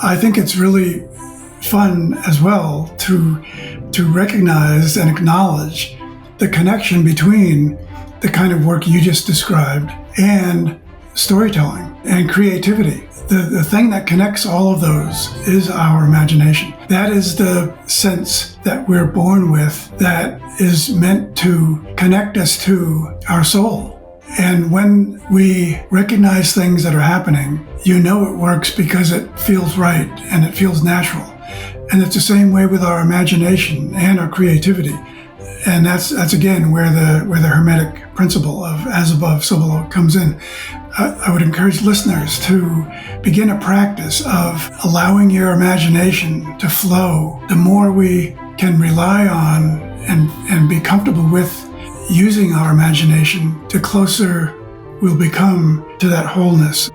I think it's really fun as well to recognize and acknowledge the connection between the kind of work you just described and storytelling and creativity. The thing that connects all of those is our imagination. That is the sense that we're born with that is meant to connect us to our soul. And when we recognize things that are happening, you know it works because it feels right and it feels natural. And it's the same way with our imagination and our creativity. And that's again where the Hermetic principle of as above, so below comes in. I would encourage listeners to begin a practice of allowing your imagination to flow. The more we can rely on and be comfortable with using our imagination, the closer we'll become to that wholeness.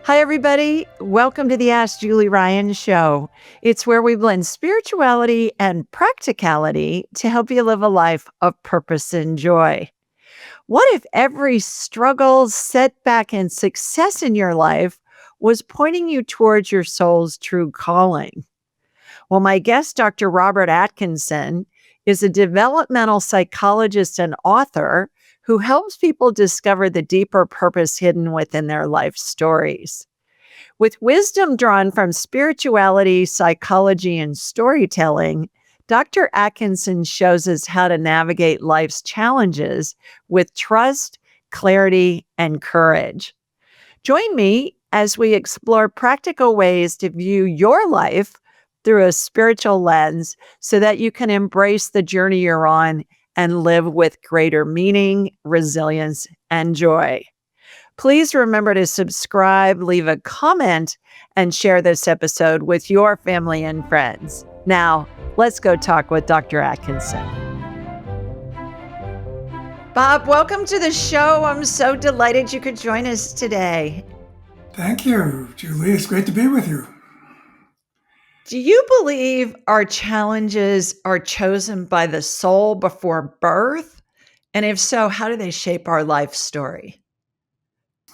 Hi, everybody. Welcome to the Ask Julie Ryan Show. It's where we blend spirituality and practicality to help you live a life of purpose and joy. What if every struggle, setback, and success in your life was pointing you towards your soul's true calling? Well, my guest, Dr. Robert Atkinson, is a developmental psychologist and author who helps people discover the deeper purpose hidden within their life stories. With wisdom drawn from spirituality, psychology, and storytelling, Dr. Atkinson shows us how to navigate life's challenges with trust, clarity, and courage. Join me as we explore practical ways to view your life through a spiritual lens so that you can embrace the journey you're on and live with greater meaning, resilience, and joy. Please remember to subscribe, leave a comment, and share this episode with your family and friends. Now, let's go talk with Dr. Atkinson. Bob, welcome to the show. I'm so delighted you could join us today. Thank you, Julie. It's great to be with you. Do you believe our challenges are chosen by the soul before birth? And if so, how do they shape our life story?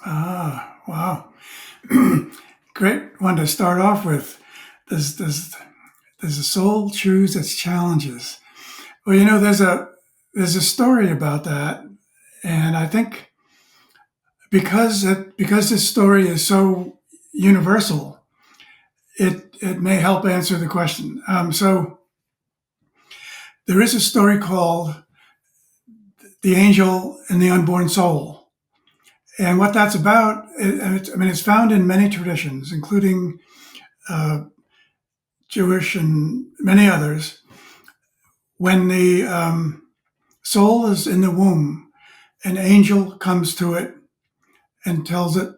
Wow. Great one to start off with. Does the soul choose its challenges? Well, you know, there's a story about that. And I think because this story is so universal, it may help answer the question. So there is a story called The Angel and the Unborn Soul. And what that's about, it's found in many traditions, including Jewish and many others. When the soul is in the womb, an angel comes to it and tells it,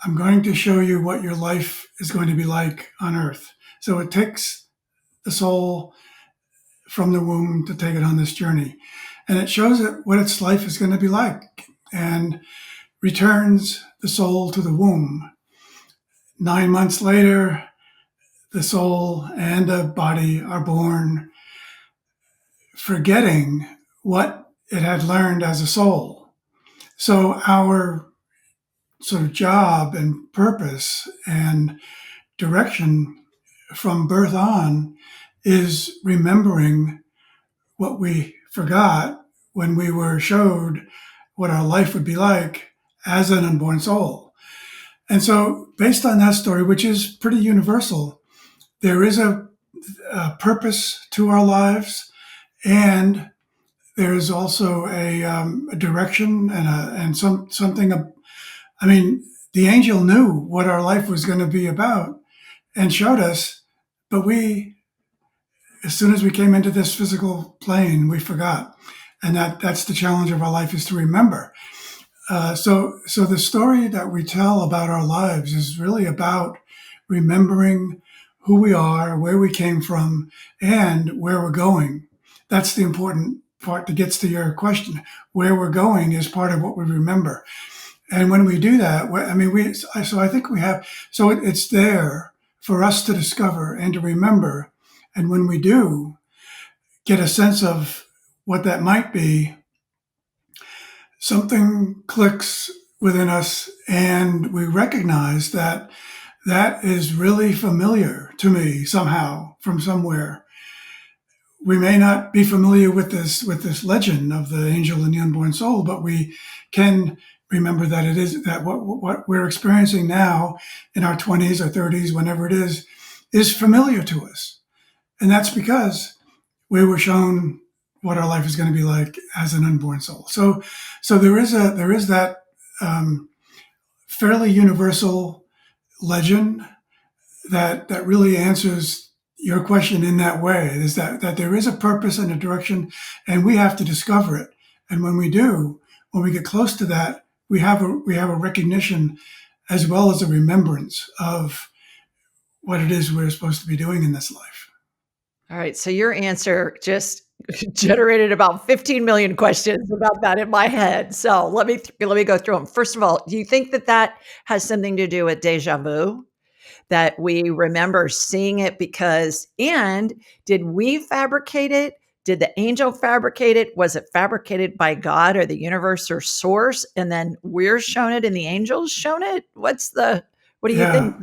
I'm going to show you what your life is going to be like on earth. So it takes the soul from the womb to take it on this journey. And it shows it what its life is going to be like and returns the soul to the womb. 9 months later, the soul and the body are born, forgetting what it had learned as a soul. So our sort of job and purpose and direction from birth on is remembering what we forgot when we were showed what our life would be like as an unborn soul. And so based on that story, which is pretty universal, there is a purpose to our lives, and there's also a direction and something. I mean, the angel knew what our life was going to be about and showed us, but as soon as we came into this physical plane, we forgot. And that's the challenge of our life, is to remember. So the story that we tell about our lives is really about remembering who we are, where we came from, and where we're going. That's the important part that gets to your question. Where we're going is part of what we remember. And when we do that, I think we have, so it's there for us to discover and to remember. And when we do get a sense of what that might be, something clicks within us and we recognize that that is really familiar to me somehow from somewhere. We may not be familiar with this legend of the angel and the unborn soul, but we can remember that it is that what we're experiencing now in our 20s or 30s, whenever it is familiar to us. And that's because we were shown what our life is going to be like as an unborn soul. So there is that fairly universal legend that really answers your question in that way, is that there is a purpose and a direction, and we have to discover it. And when we do, when we get close to that, we have a recognition as well as a remembrance of what it is we're supposed to be doing in this life. All right. So your answer just generated about 15 million questions about that in my head. So let me go through them. First of all, do you think that has something to do with déjà vu? That we remember seeing it and did we fabricate it? Did the angel fabricate it? Was it fabricated by God or the universe or source? And then we're shown it and the angels shown it? What do you think?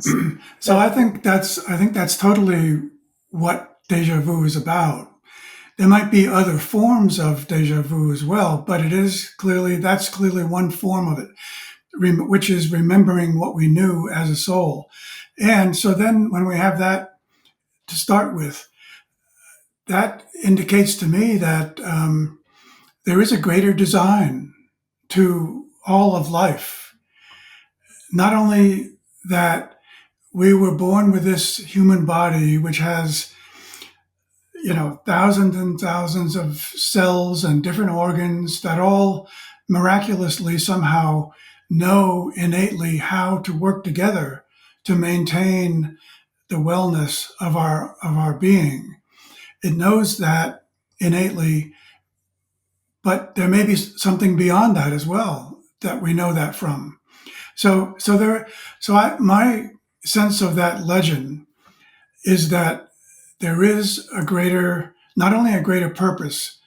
So I think that's totally what déjà vu is about. There might be other forms of déjà vu as well, but that's clearly one form of it, which is remembering what we knew as a soul. And so then when we have that to start with, that indicates to me that there is a greater design to all of life. Not only that we were born with this human body, which has, thousands and thousands of cells and different organs that all miraculously somehow know innately how to work together to maintain the wellness of our being. It knows that innately, but there may be something beyond that as well that we know that from. My sense of that legend is that there is not only a greater purpose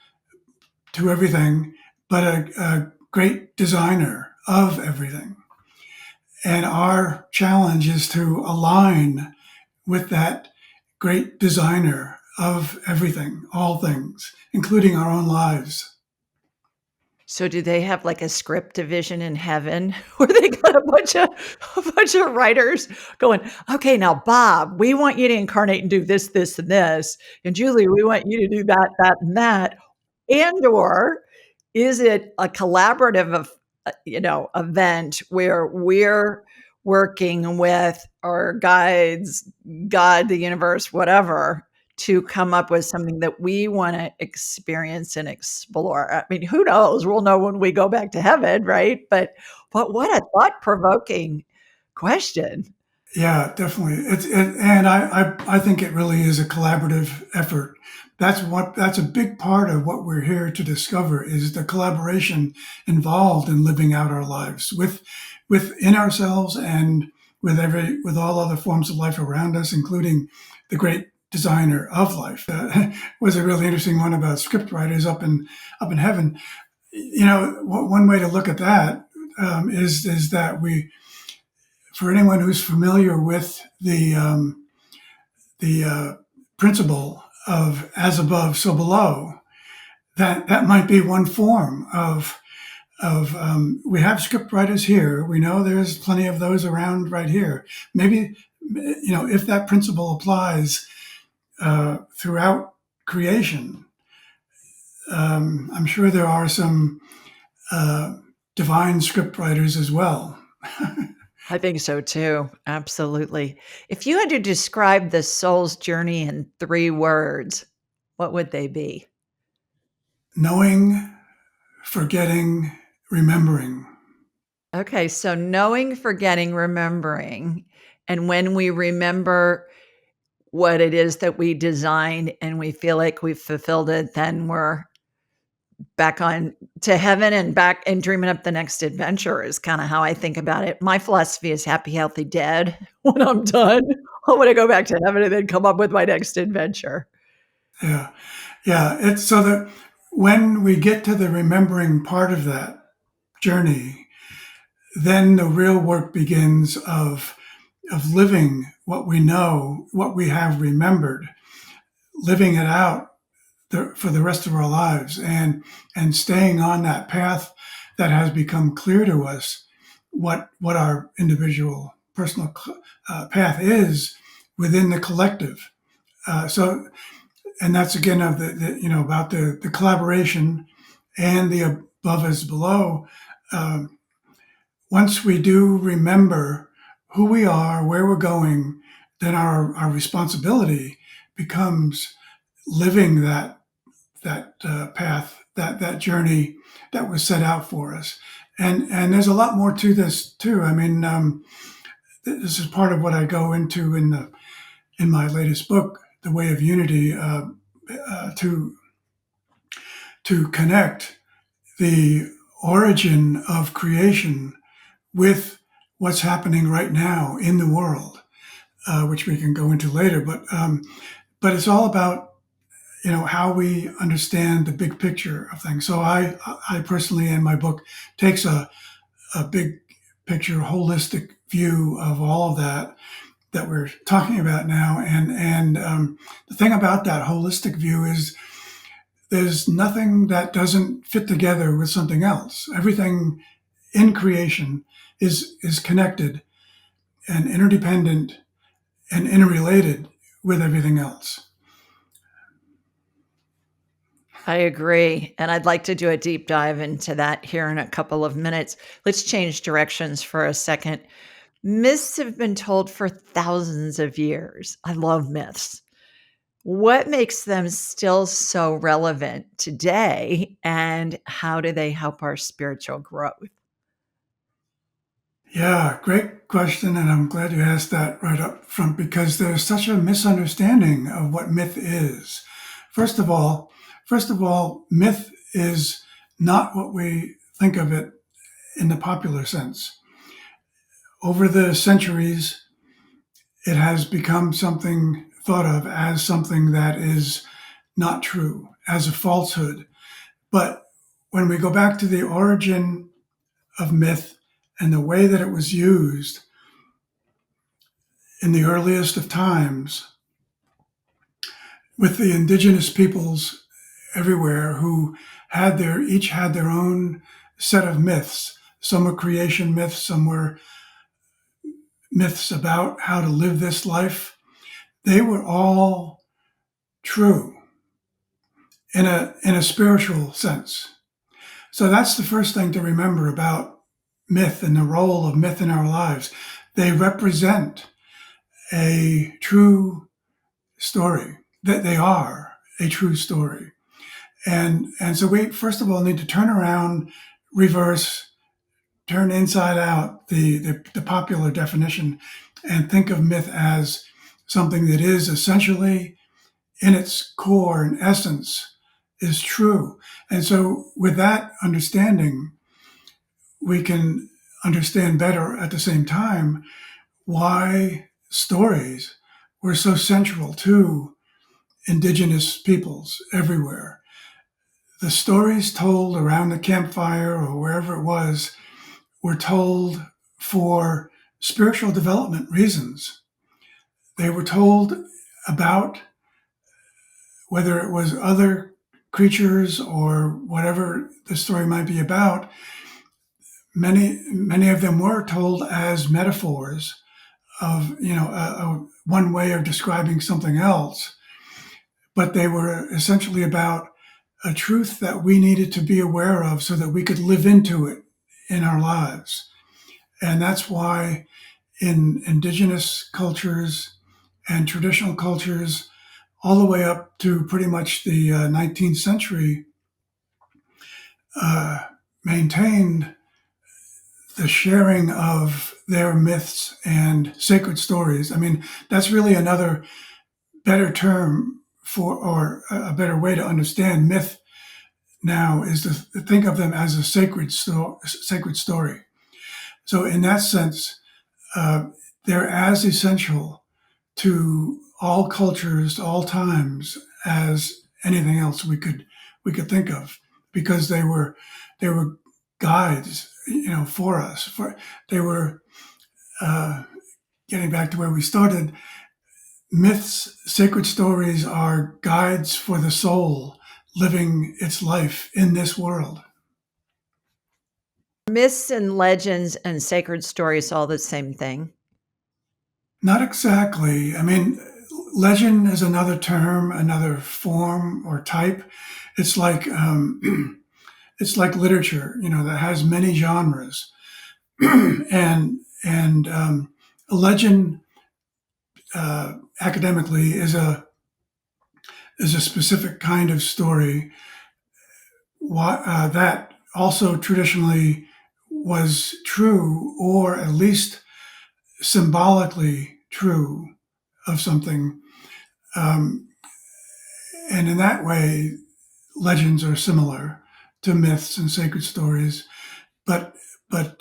to everything, but a great designer of everything. And our challenge is to align with that great designer of everything, all things, including our own lives. So do they have like a script division in heaven where they got a bunch of writers going, okay, now Bob, we want you to incarnate and do this, this, and this. And Julie, we want you to do that, that, and that. And or is it a collaborative event where we're working with our guides, God, the universe, whatever, to come up with something that we want to experience and explore? I mean, who knows? We'll know when we go back to heaven, right? But what a thought-provoking question. Yeah, definitely. And I think it really is a collaborative effort. That's a big part of what we're here to discover, is the collaboration involved in living out our lives within ourselves and with all other forms of life around us, including the great designer of life. Was a really interesting one about script writers up in heaven. One way to look at that is that for anyone who's familiar with the principle of as above, so below, that might be one form of we have script writers here. We know there's plenty of those around right here. Maybe, if that principle applies throughout creation, I'm sure there are some divine script writers as well. I think so too. Absolutely. If you had to describe the soul's journey in 3 words, what would they be? Knowing, forgetting, remembering. Okay, so knowing, forgetting, remembering. And when we remember what it is that we designed and we feel like we've fulfilled it, then we're back on to heaven and back and dreaming up the next adventure is kind of how I think about it. My philosophy is happy, healthy, dead. When I'm done, I want to go back to heaven and then come up with my next adventure. Yeah. Yeah. It's so that when we get to the remembering part of that journey, then the real work begins of living what we know, what we have remembered, living it out for the rest of our lives, and staying on that path that has become clear to us, what our individual personal path is within the collective. And that's again of about the collaboration and the above is below. Once we do remember who we are, where we're going, then our responsibility becomes living that path, that journey that was set out for us. And there's a lot more to this too. I mean, this is part of what I go into in my latest book, The Way of Unity, to connect the origin of creation with what's happening right now in the world, which we can go into later. But it's all about how we understand the big picture of things. So I personally, in my book, takes a big picture, holistic view of all of that we're talking about now. And the thing about that holistic view is there's nothing that doesn't fit together with something else. Everything in creation is connected and interdependent and interrelated with everything else. I agree. And I'd like to do a deep dive into that here in a couple of minutes. Let's change directions for a second. Myths have been told for thousands of years. I love myths. What makes them still so relevant today, and how do they help our spiritual growth? Yeah, great question. And I'm glad you asked that right up front because there's such a misunderstanding of what myth is. First of all, myth is not what we think of it in the popular sense. Over the centuries, it has become something thought of as something that is not true, as a falsehood. But when we go back to the origin of myth and the way that it was used in the earliest of times, with the indigenous peoples everywhere who each had their own set of myths. Some were creation myths, some were myths about how to live this life. They were all true in a spiritual sense. So that's the first thing to remember about myth and the role of myth in our lives. They represent a true story, that they are a true story. And so we, first of all, need to turn around, reverse, turn inside out the popular definition and think of myth as something that is essentially, in its core and essence, is true. And so with that understanding, we can understand better at the same time why stories were so central to indigenous peoples everywhere. The stories told around the campfire or wherever it was were told for spiritual development reasons. They were told about whether it was other creatures or whatever the story might be about. Many of them were told as metaphors of one way of describing something else, but they were essentially about a truth that we needed to be aware of so that we could live into it in our lives. And that's why in indigenous cultures and traditional cultures, all the way up to pretty much the 19th century, maintained the sharing of their myths and sacred stories. I mean, that's really another better term for, or a better way to understand myth now, is to think of them as a sacred story. So in that sense, they're as essential to all cultures, all times, as anything else we could think of, because they were guides, for us. They were getting back to where we started, myths, sacred stories are guides for the soul living its life in this world. Myths and legends and sacred stories all the same thing? Not exactly. I mean, legend is another term, another form or type. It's like it's like literature, that has many genres, and a legend academically is a specific kind of story that also traditionally was true, or at least symbolically true of something. Um, and in that way, legends are similar to myths and sacred stories, but but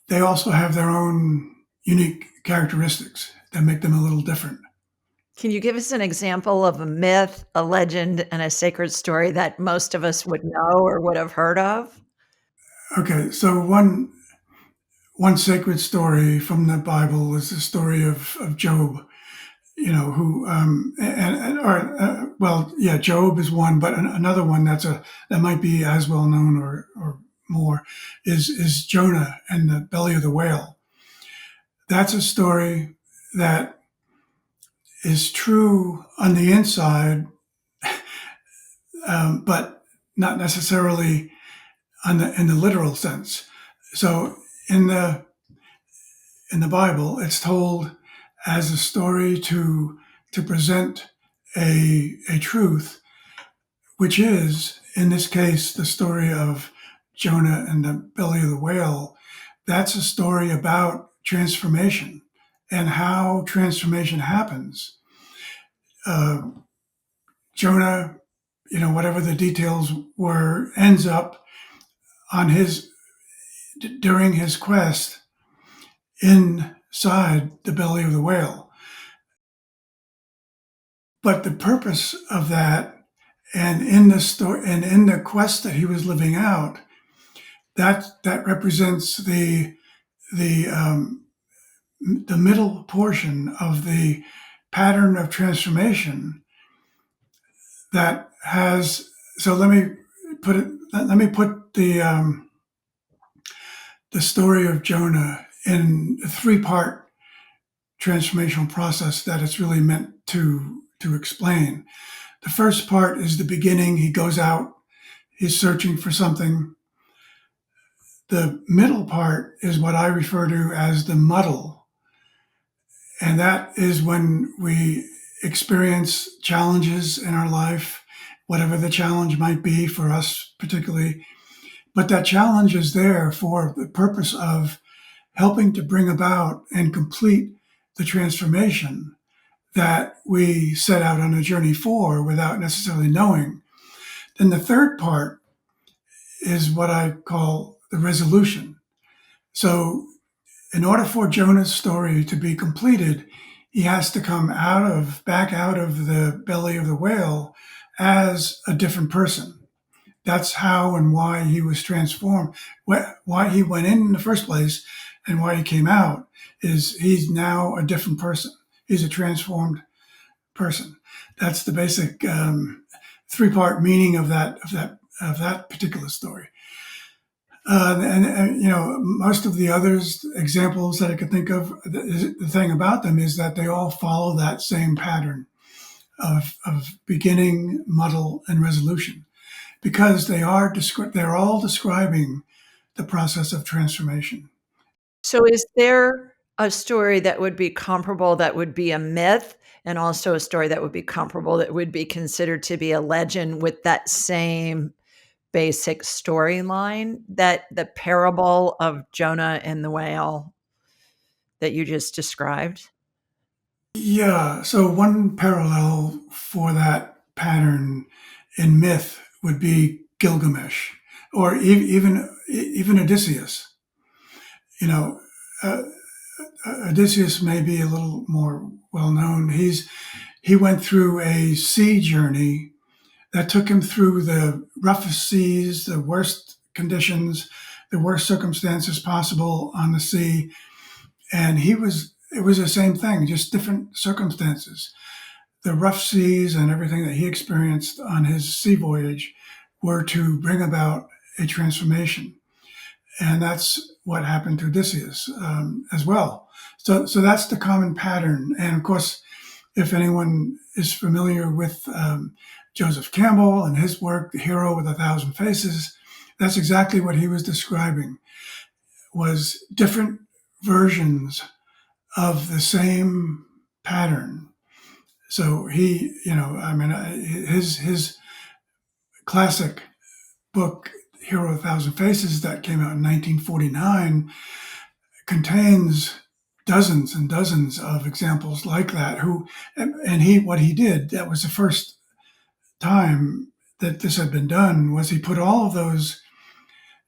they also have their own unique characteristics that make them a little different. Can you give us an example of a myth, a legend, and a sacred story that most of us would know or would have heard of? Okay, so one sacred story from the Bible is the story of Job. Who yeah, Job is one, but another one that might be as well known or more is Jonah and the belly of the whale. That's a story that is true on the inside, but not necessarily in the literal sense. So in the Bible, it's told as a story to present a truth, which is, in this case, the story of Jonah and the belly of the whale. That's a story about transformation and how transformation happens. Uh, Jonah, whatever the details were, ends up on during his quest inside the belly of the whale. But the purpose of that, and in the story and in the quest that he was living out, that represents the the middle portion of the pattern of transformation that has. So let me put the story of Jonah in a three-part transformational process that it's really meant to explain. The first part is the beginning. He goes out, he's searching for something. The middle part is what I refer to as the muddle. And that is when we experience challenges in our life, whatever the challenge might be for us particularly. But that challenge is there for the purpose of helping to bring about and complete the transformation that we set out on a journey for without necessarily knowing. Then the third part is what I call the resolution. So, in order for Jonah's story to be completed, he has to come back out of the belly of the whale as a different person. That's how and why he was transformed. Why he went in the first place and why he came out is he's now a different person. He's a transformed person. That's the basic three-part meaning of that particular story. And most of the others examples that I could think of, the thing about them is that they all follow that same pattern of beginning, muddle, and resolution, because they're all describing the process of transformation. So is there a story that would be comparable that would be a myth, and also a story that would be comparable that would be considered to be a legend with that same basic storyline, that the parable of Jonah and the whale that you just described? Yeah, so one parallel for that pattern in myth would be Gilgamesh, or even Odysseus. You know, uh, Odysseus may be a little more well known. He went through a sea journey that took him through the roughest seas, the worst conditions, the worst circumstances possible on the sea, And it was the same thing, just different circumstances. The rough seas and everything that he experienced on his sea voyage were to bring about a transformation. And that's what happened to Odysseus as well. So that's the common pattern. And of course, if anyone is familiar with Joseph Campbell and his work, The Hero with a Thousand Faces, that's exactly what he was describing, was different versions of the same pattern. So he, his classic book, Hero of a Thousand Faces, that came out in 1949, contains dozens and dozens of examples like that. What he did, that was the first time that this had been done, was he put all of those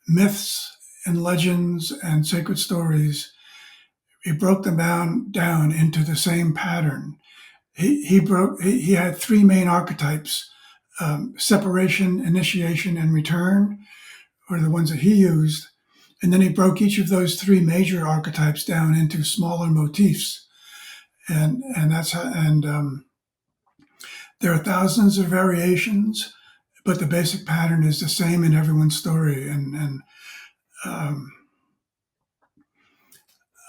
myths and legends and sacred stories, he broke them down into the same pattern. He had three main archetypes: separation, initiation, and return, are the ones that he used. And then he broke each of those three major archetypes down into smaller motifs. And there are thousands of variations, but the basic pattern is the same in everyone's story. And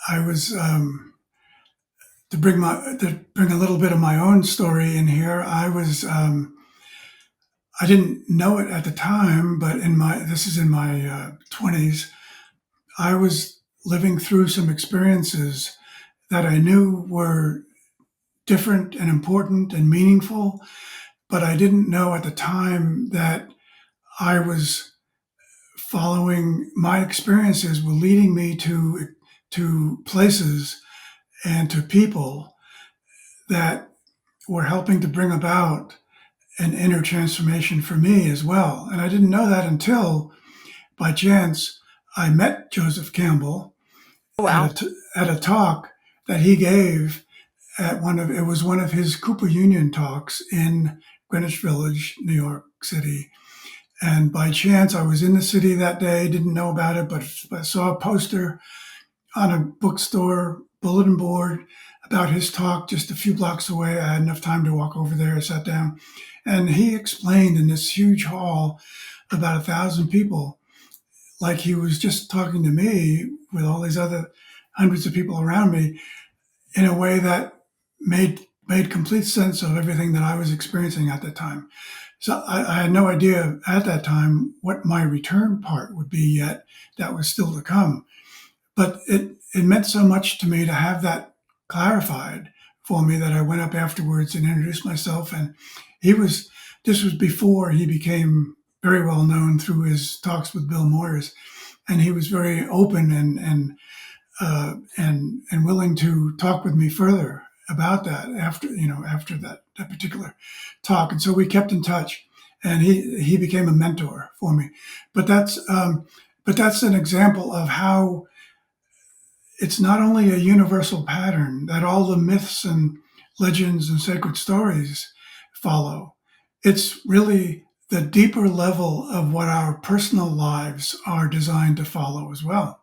I was to bring a little bit of my own story in here. I didn't know it at the time, but this is in my 20s. I was living through some experiences that I knew were different and important and meaningful, but I didn't know at the time that I was following my experiences were leading me to places and to people that were helping to bring about an inner transformation for me as well. And I didn't know that until, by chance, I met Joseph Campbell Wow. at a talk that he gave at one of his Cooper Union talks in Greenwich Village, New York City. And by chance, I was in the city that day, didn't know about it, but I saw a poster on a bookstore bulletin board about his talk just a few blocks away. I had enough time to walk over there. I sat down, and he explained in this huge hall, about 1,000 people, like he was just talking to me with all these other hundreds of people around me, in a way that made complete sense of everything that I was experiencing at that time. So I had no idea at that time what my return part would be yet. That was still to come. But it meant so much to me to have that clarified for me that I went up afterwards and introduced myself. And this was before he became very well known through his talks with Bill Moyers. And he was very open and willing to talk with me further about that after that particular talk. And so we kept in touch, and he became a mentor for me. But that's an example of how it's not only a universal pattern that all the myths and legends and sacred stories follow. It's really the deeper level of what our personal lives are designed to follow as well.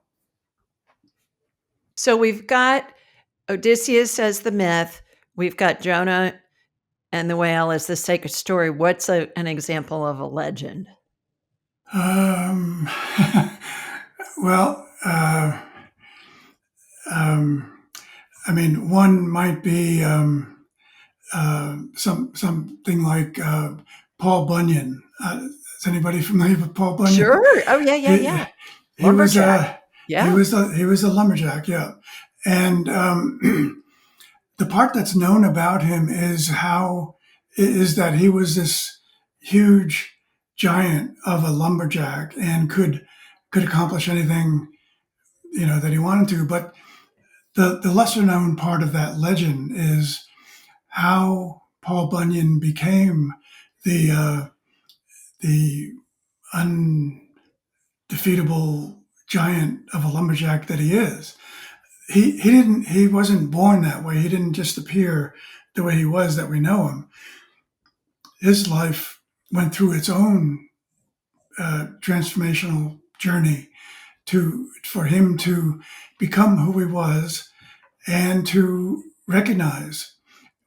So we've got Odysseus as the myth. We've got Jonah and the whale as the sacred story. What's an example of a legend? Well, one might be something like Paul Bunyan. Is anybody familiar with Paul Bunyan? Sure. Oh yeah. He was Yeah. he was a lumberjack. Yeah, and the part that's known about him is that he was this huge giant of a lumberjack and could accomplish anything that he wanted to. But the lesser known part of that legend is how Paul Bunyan became the undefeatable giant of a lumberjack that he is. He wasn't born that way. He didn't just appear the way he was that we know him. His life went through its own transformational journey for him to become who he was and to recognize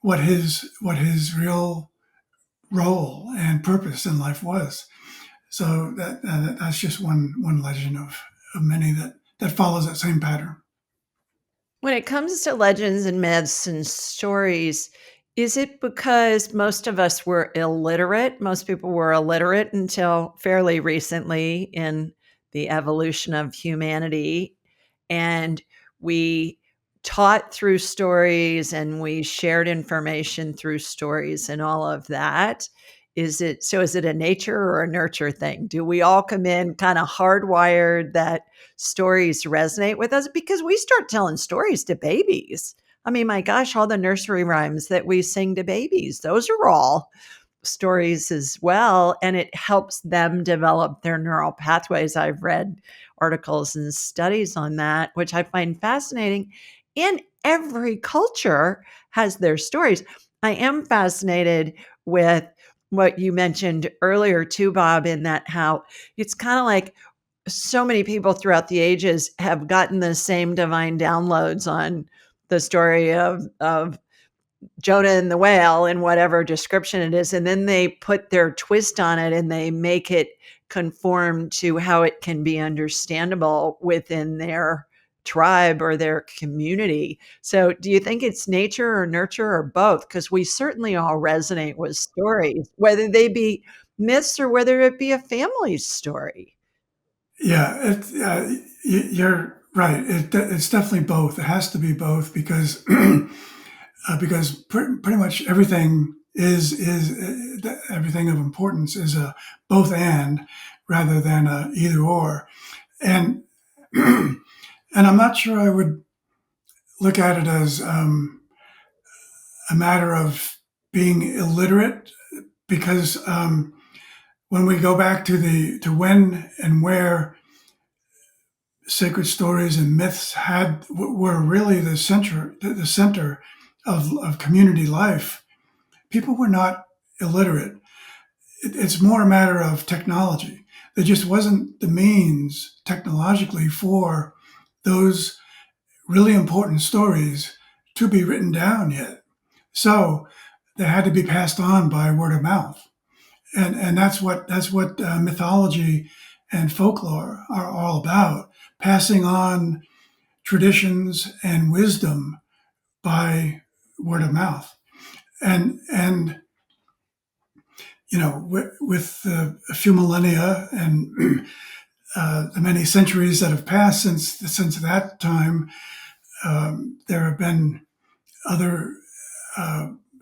what his real role and purpose in life was. So that's just one legend of many that follows that same pattern. When it comes to legends and myths and stories, is it because most of us were illiterate? Most people were illiterate until fairly recently in the evolution of humanity. And we taught through stories and we shared information through stories and all of that. Is it a nature or a nurture thing? Do we all come in kind of hardwired that stories resonate with us? Because we start telling stories to babies. I mean, my gosh, all the nursery rhymes that we sing to babies, those are all stories as well. And it helps them develop their neural pathways. I've read articles and studies on that, which I find fascinating. And every culture has their stories. I am fascinated with what you mentioned earlier, too, Bob, in that how it's kind of like so many people throughout the ages have gotten the same divine downloads on the story of Jonah and the whale in whatever description it is, and then they put their twist on it and they make it conform to how it can be understandable within their tribe or their community. So do you think it's nature or nurture or both? Because we certainly all resonate with stories, whether they be myths or whether it be a family story. Yeah, you're right. It's definitely both. It has to be both because pretty much everything is everything of importance is a both and rather than a either or. And and I'm not sure I would look at it as a matter of being illiterate because when we go back to when and where sacred stories and myths were really the center of community life, people were not illiterate. It's more a matter of technology. There just wasn't the means technologically for those really important stories to be written down yet. So they had to be passed on by word of mouth, and that's what mythology and folklore are all about: passing on traditions and wisdom by word of mouth. And with a few millennia and the many centuries that have passed since that time, there have been other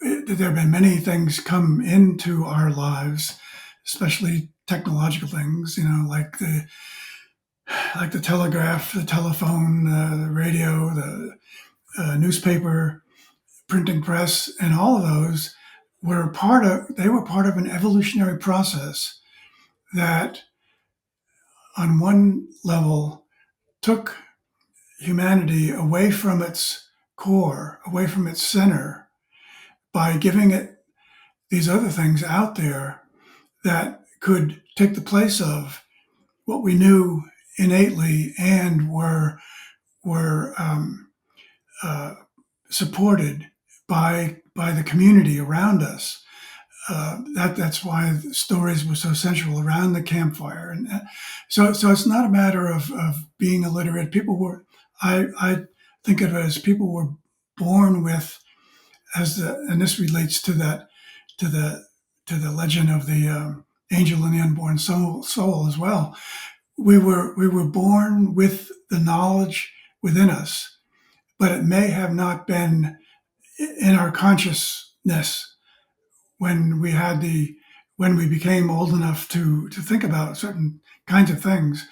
there have been many things come into our lives, especially technological things, like the telegraph, the telephone, the radio, the newspaper, printing press, and all of those were part of an evolutionary process that on one level took humanity away from its core, away from its center, by giving it these other things out there that could take the place of what we knew innately and were uh, supported by the community around us. That's why stories were so central around the campfire, and so it's not a matter of being illiterate. I think of it as people were born with, and this relates to that to the to the legend of the angel and the unborn soul as well. We were born with the knowledge within us, but it may have not been in our consciousness when when we became old enough to think about certain kinds of things.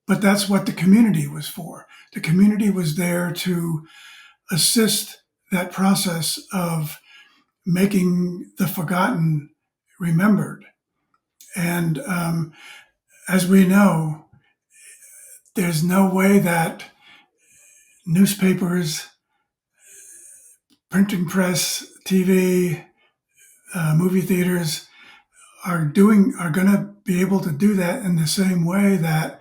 But that's what the community was for. The community was there to assist that process of making the forgotten remembered. And as we know, there's no way that newspapers, printing press, TV, movie theaters are going to be able to do that in the same way that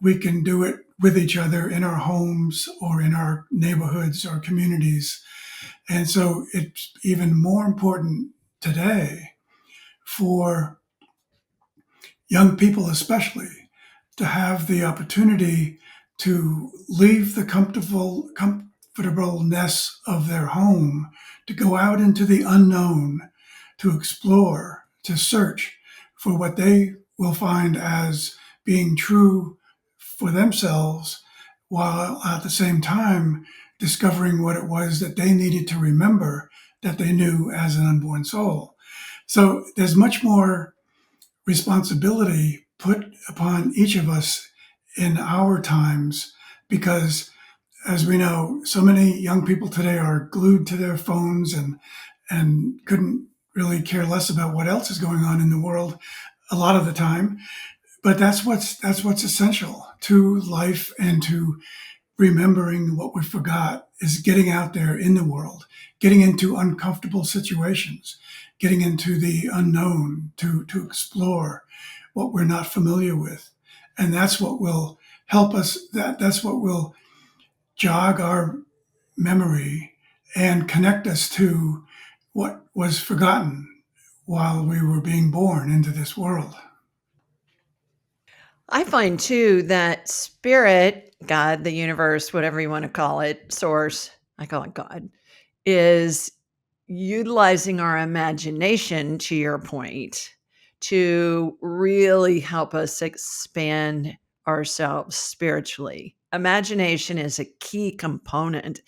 we can do it with each other in our homes or in our neighborhoods or communities. And so it's even more important today for young people, especially, to have the opportunity to leave the comfortableness of their home, to go out into the unknown, to explore, to search for what they will find as being true for themselves, while at the same time discovering what it was that they needed to remember that they knew as an unborn soul. So there's much more responsibility put upon each of us in our times, because as we know, so many young people today are glued to their phones and couldn't really care less about what else is going on in the world a lot of the time. But that's what's essential to life and to remembering what we forgot, is getting out there in the world, getting into uncomfortable situations, getting into the unknown to explore what we're not familiar with. And that's what will help us, that's what will jog our memory and connect us to what was forgotten while we were being born into this world. I find too that spirit, God, the universe, whatever you want to call it, source, I call it God, is utilizing our imagination, to your point, to really help us expand ourselves spiritually. Imagination is a key component.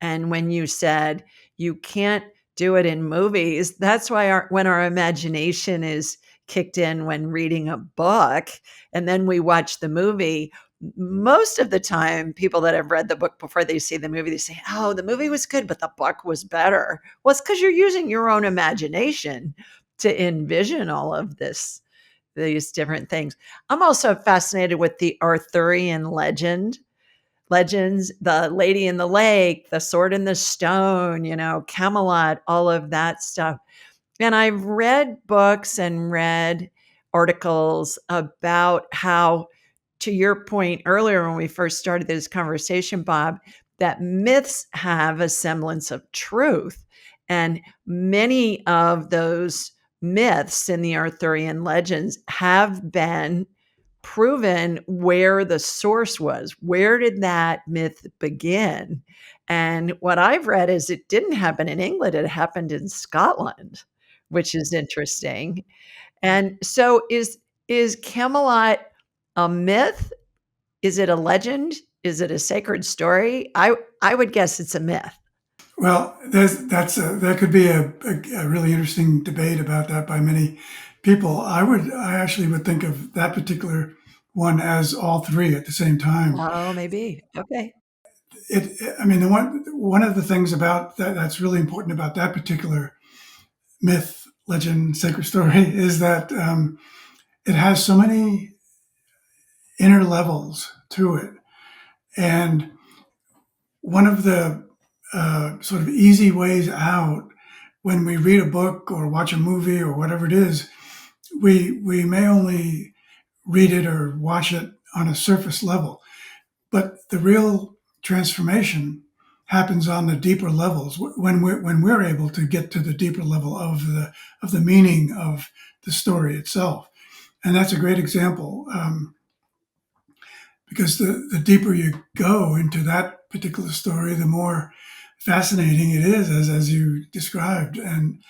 And when you said you can't do it in movies, that's why when our imagination is kicked in when reading a book and then we watch the movie, most of the time, people that have read the book before they see the movie, they say, oh, the movie was good, but the book was better. Well, it's because you're using your own imagination to envision all of these different things. I'm also fascinated with the Arthurian legends, the Lady in the Lake, the Sword in the Stone, Camelot, all of that stuff. And I've read books and read articles about how, to your point earlier when we first started this conversation, Bob, that myths have a semblance of truth. And many of those myths in the Arthurian legends have been proven where the source was. Where did that myth begin? And what I've read is it didn't happen in England, it happened in Scotland, which is interesting. And so is Camelot a myth? Is it a legend? Is it a sacred story? I would guess it's a myth. Well, that could be a really interesting debate about that by many people. I actually would think of that particular one as all three at the same time. Oh, maybe. Okay. I mean, one of the things about that's really important about that particular myth, legend, sacred story is that it has so many inner levels to it, and one of the sort of easy ways out when we read a book or watch a movie or whatever it is, we may only read it or watch it on a surface level, but the real transformation happens on the deeper levels when we're able to get to the deeper level of the meaning of the story itself. And that's a great example, because the deeper you go into that particular story, the more fascinating it is, as you described. And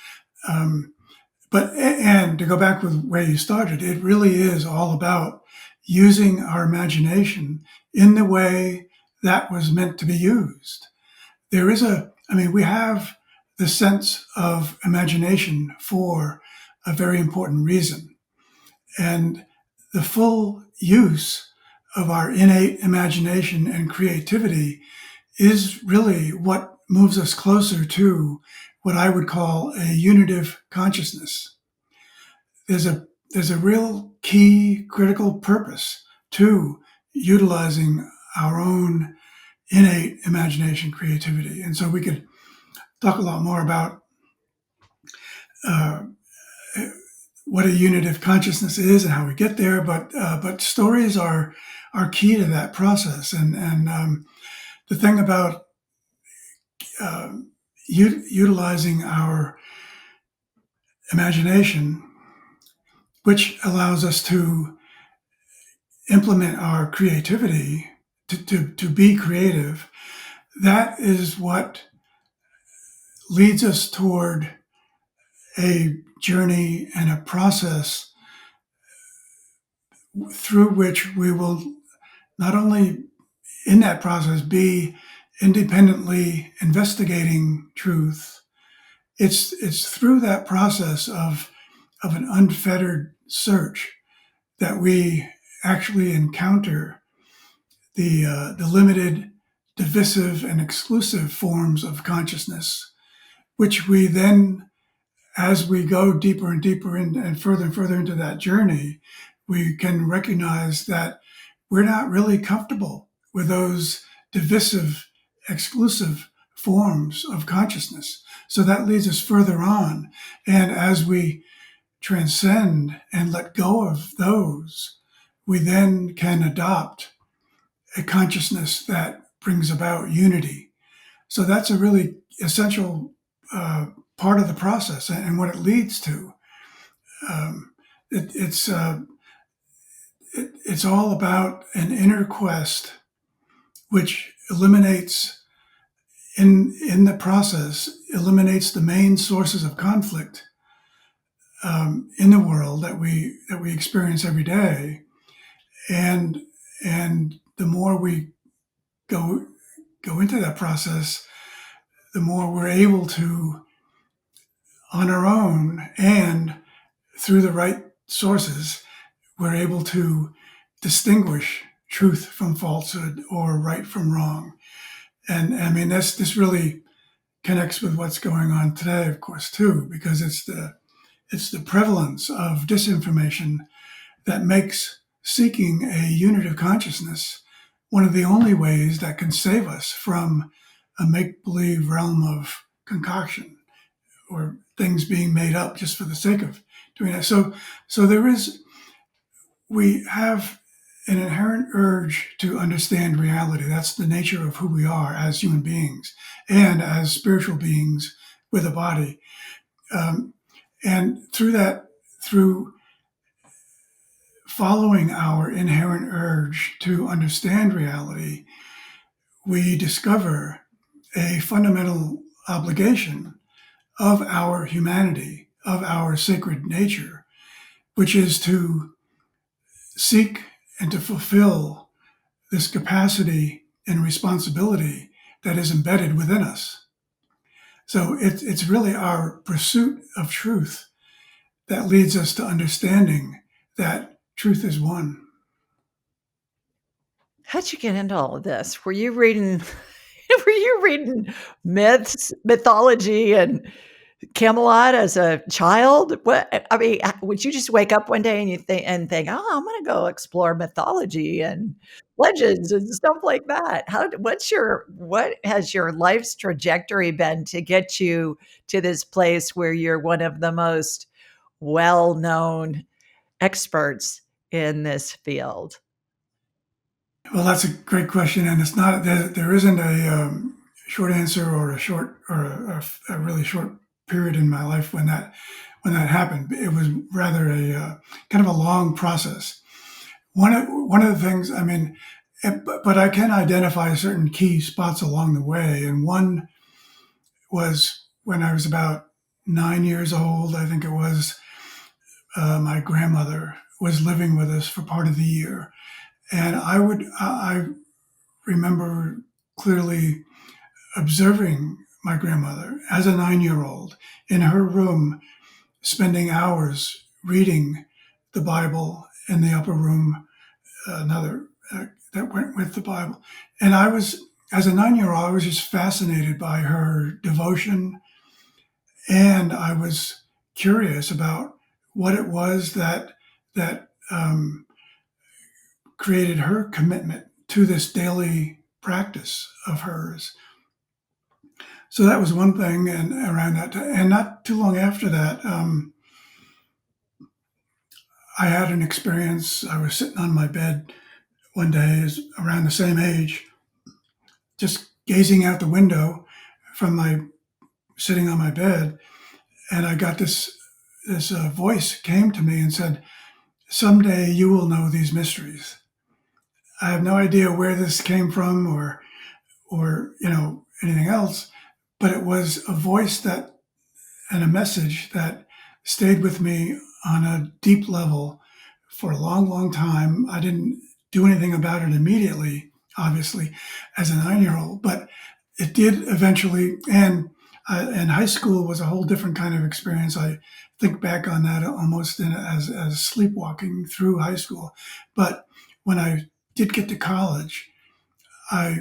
to go back with where you started, it really is all about using our imagination in the way that was meant to be used. We have the sense of imagination for a very important reason. And the full use of our innate imagination and creativity is really what moves us closer to what I would call a unitive consciousness. There's a real key critical purpose to utilizing our own innate imagination, creativity. And so we could talk a lot more about uh, what a unitive consciousness is and how we get there. But stories are are key to that process. And the thing about utilizing our imagination, which allows us to implement our creativity, to be creative, that is what leads us toward a journey and a process through which we will not only in that process be independently investigating truth. It's through that process of an unfettered search that we actually encounter the limited, divisive, and exclusive forms of consciousness, which we then, as we go deeper and deeper in, and further into that journey, we can recognize that we're not really comfortable with those divisive, exclusive forms of consciousness. So that leads us further on. And as we transcend and let go of those, we then can adopt a consciousness that brings about unity. So that's a really essential part of the process and what it leads to. It's all about an inner quest, which eliminates in the process eliminates the main sources of conflict in the world that we experience every day, and the more we go into that process, the more we're able to, on our own and through the right sources, we're able to distinguish truth from falsehood or right from wrong. And I mean, this really connects with what's going on today, of course, too, because it's the prevalence of disinformation that makes seeking a unitive consciousness one of the only ways that can save us from a make-believe realm of concoction or things being made up just for the sake of doing that. So we have an inherent urge to understand reality. That's the nature of who we are as human beings and as spiritual beings with a body. And through following our inherent urge to understand reality, we discover a fundamental obligation of our humanity, of our sacred nature, which is to seek and to fulfill this capacity and responsibility that is embedded within us. So it's really our pursuit of truth that leads us to understanding that truth is one. How'd you get into all of this? Were you reading myths, mythology, and Camelot as a child? What I mean, would you just wake up one day and you think, "Oh, I'm gonna go explore mythology and legends and stuff like that"? What has your life's trajectory been to get you to this place where you're one of the most well-known experts in this field? Well, that's a great question, and it's not there isn't a short answer or a really short period in my life when that happened. It was rather a kind of a long process. One of the things, I mean, but I can identify certain key spots along the way, and one was when I was about 9 years old. I think it was. My grandmother was living with us for part of the year, and I remember clearly observing my grandmother as a 9-year-old in her room, spending hours reading the Bible in the upper room, another that went with the Bible. And as a 9-year-old, I was just fascinated by her devotion. And I was curious about what it was that created her commitment to this daily practice of hers. So that was one thing, and around that time, and not too long after that, I had an experience. I was sitting on my bed one day, is around the same age, just gazing out the window from my sitting on my bed, and I got this voice came to me and said, "Someday you will know these mysteries." I have no idea where this came from, or anything else, but it was a voice that and a message that stayed with me on a deep level for a long, long time. I didn't do anything about it immediately, obviously, as a 9-year-old, but it did eventually. And high school was a whole different kind of experience. I think back on that almost as sleepwalking through high school. But when I did get to college, I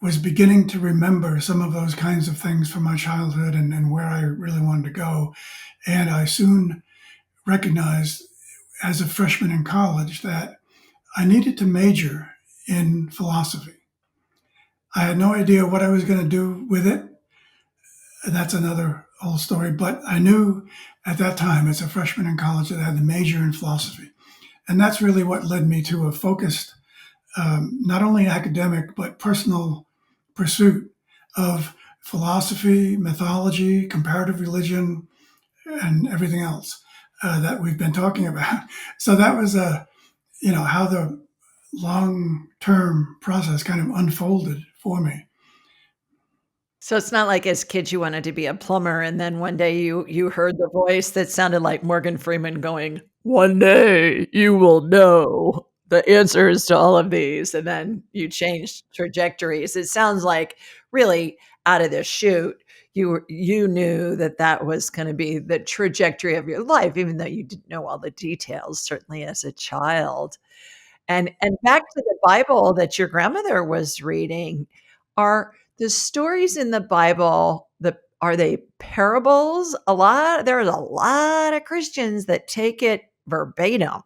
was beginning to remember some of those kinds of things from my childhood and where I really wanted to go. And I soon recognized as a freshman in college that I needed to major in philosophy. I had no idea what I was going to do with it. That's another whole story. But I knew at that time, as a freshman in college, that I had to major in philosophy. And that's really what led me to a focused, not only academic, but personal pursuit of philosophy, mythology, comparative religion, and everything else that we've been talking about. So that was how the long-term process kind of unfolded for me. So it's not like as kids you wanted to be a plumber, and then one day you heard the voice that sounded like Morgan Freeman going, "One day you will know the answers to all of these," and then you changed trajectories. It sounds like really out of the chute, you knew that that was gonna be the trajectory of your life, even though you didn't know all the details, certainly as a child. And back to the Bible that your grandmother was reading, are the stories in the Bible, are they parables? There's a lot of Christians that take it verbatim,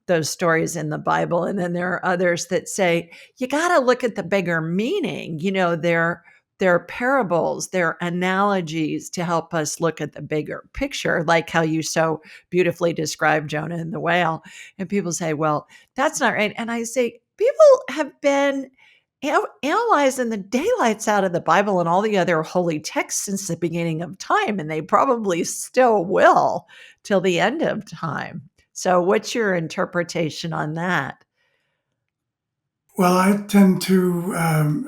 those stories in the Bible, and then there are others that say, "You gotta look at the bigger meaning." They're parables, they're analogies to help us look at the bigger picture, like how you so beautifully described Jonah and the whale. And people say, "Well, that's not right." And I say, people have been analyzing the daylights out of the Bible and all the other holy texts since the beginning of time, and they probably still will till the end of time. So what's your interpretation on that? Well, I tend to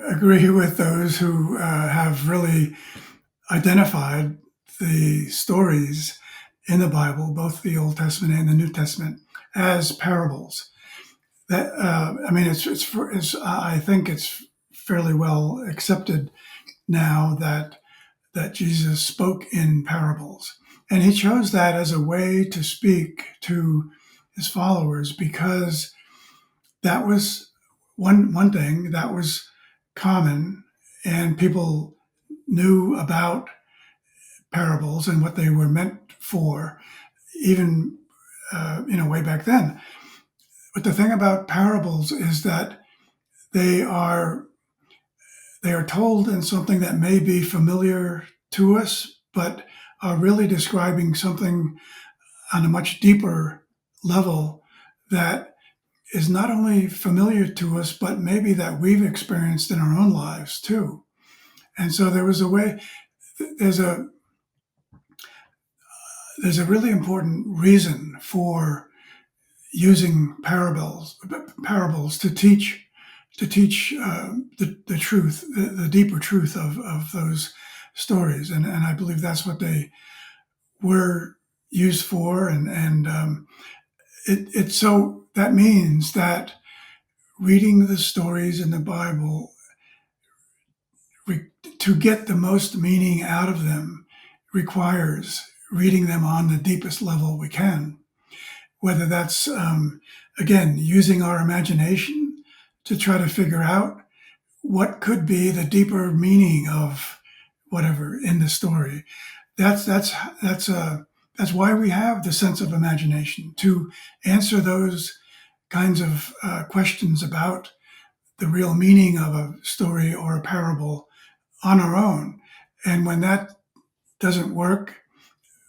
agree with those who have really identified the stories in the Bible, both the Old Testament and the New Testament, as parables. That I mean, I think it's fairly well accepted now that Jesus spoke in parables, and he chose that as a way to speak to his followers because that was one thing that was common, and people knew about parables and what they were meant for, even way back then. But the thing about parables is that they are they are told in something that may be familiar to us, but are really describing something on a much deeper level that is not only familiar to us, but maybe that we've experienced in our own lives too. And so there was a way. There's a there's a really important reason for using parables to teach the truth, the deeper truth of those stories, and I believe that's what they were used for, and so that means that reading the stories in the Bible to get the most meaning out of them requires reading them on the deepest level we can. Whether that's, again, using our imagination to try to figure out what could be the deeper meaning of whatever in the story. That's why we have the sense of imagination, to answer those kinds of questions about the real meaning of a story or a parable on our own. And when that doesn't work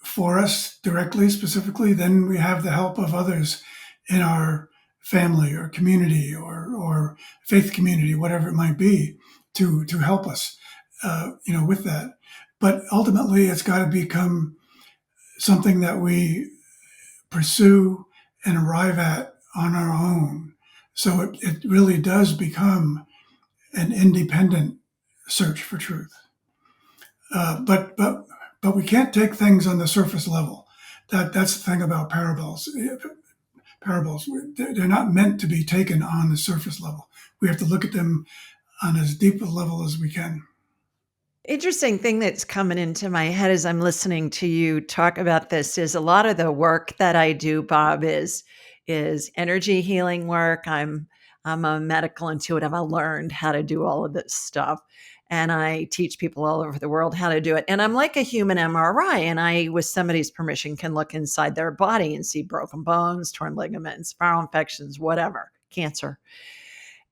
for us directly, specifically, then we have the help of others in our family or community or faith community, whatever it might be, to help us, with that. But ultimately, it's got to become something that we pursue and arrive at on our own. So it really does become an independent search for truth. But we can't take things on the surface level. That's the thing about parables. Parables, they're not meant to be taken on the surface level. We have to look at them on as deep a level as we can. Interesting thing that's coming into my head as I'm listening to you talk about this is a lot of the work that I do, Bob, is energy healing work. I'm a medical intuitive. I learned how to do all of this stuff. And I teach people all over the world how to do it. And I'm like a human MRI. And I, with somebody's permission, can look inside their body and see broken bones, torn ligaments, viral infections, whatever, cancer.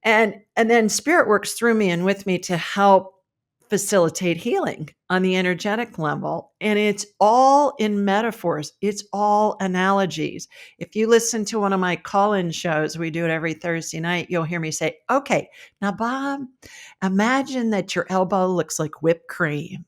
And then spirit works through me and with me to help facilitate healing on the energetic level. And it's all in metaphors. It's all analogies. If you listen to one of my call-in shows, we do it every Thursday night, you'll hear me say, okay, now Bob, imagine that your elbow looks like whipped cream.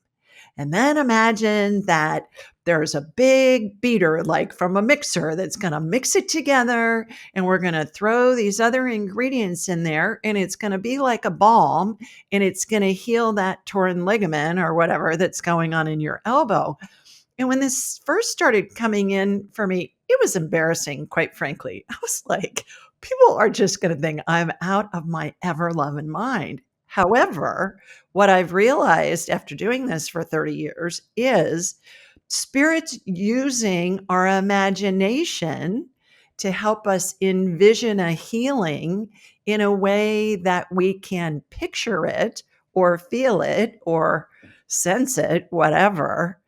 And then imagine that there's a big beater, like from a mixer, that's going to mix it together. And we're going to throw these other ingredients in there. And it's going to be like a balm. And it's going to heal that torn ligament or whatever that's going on in your elbow. And when this first started coming in for me, it was embarrassing, quite frankly. I was like, people are just going to think I'm out of my ever loving mind. However, what I've realized after doing this for 30 years is spirits using our imagination to help us envision a healing in a way that we can picture it or feel it or sense it, whatever.